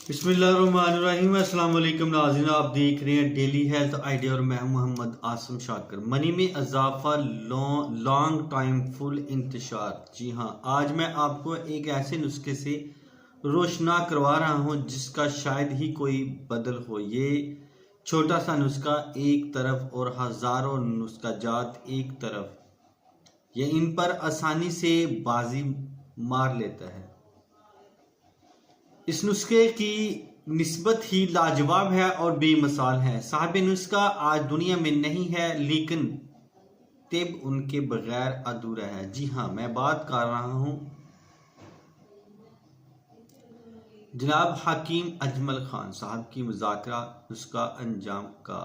बिस्मिल्लाहिर्रहमानिर्रहीम। अस्सलाम वालेकुम नाज़रीन, आप देख रहे हैं डेली हेल्थ आइडिया और मैं हूं मोहम्मद आसम शाकर। मनी में इजाफा, लॉन्ग टाइम फुल इंतशार। जी हां, आज मैं आपको एक ऐसे नुस्खे से रोशना करवा रहा हूं जिसका शायद ही कोई बदल हो। ये छोटा सा नुस्खा एक तरफ और हजारों नुस्खा जात एक तरफ, ये इन पर आसानी से बाजी मार लेता है। इस नुस्खे की निस्बत ही लाजवाब है और बेमिसाल है। साहिब नुस्खा आज दुनिया में नहीं है, लेकिन तिब उनके बगैर अधूरा है। जी हाँ, मैं बात कर रहा हूं जनाब हकीम अजमल खान साहब की मुज़ाकरा नुस्खा अंजाम का।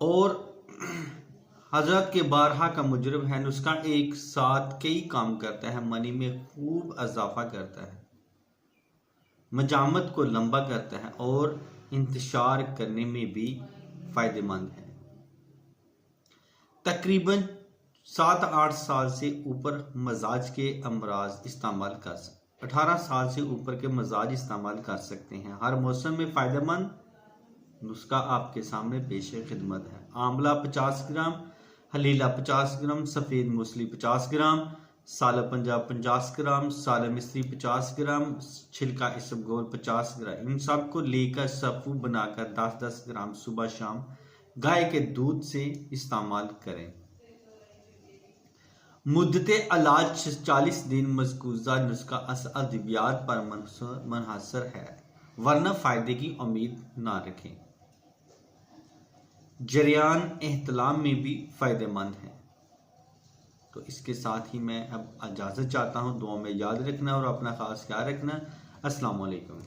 और हजरत के बारहा का मुजरब है। नुस्खा एक साथ कई काम करता है। मनी में खूब इजाफा करता है, मजामत को लंबा करता है और इंतशार करने में भी फायदेमंद है। तकरीबन 7-8 साल से ऊपर मजाज के अमराज इस्तेमाल कर सकते 18 साल से ऊपर के मजाज इस्तेमाल कर सकते हैं। हर मौसम में फायदेमंद नुस्खा आपके सामने पेश खिदमत है। आंवला 50 ग्राम, हलीला 50 ग्राम, सफ़ेद मूसली 50 ग्राम, साला पंजाब 50 ग्राम, साला मिस्री 50 ग्राम, छिलका इसबगोल 50 ग्राम। इन सब को लेकर सफ़ू बनाकर 10-10 ग्राम सुबह शाम गाय के दूध से इस्तेमाल करें। मुद्दते इलाज 40 दिन। मज़कूरा नुस्खा अद्वियात पर मुनहसर है, वरना फ़ायदे की उम्मीद ना रखें। जरियान एहतलाम में भी फ़ायदेमंद है। तो इसके साथ ही मैं अब इजाज़त चाहता हूँ। दुआ में याद रखना और अपना ख़ास ख्याल रखना। अस्सलाम वालेकुम।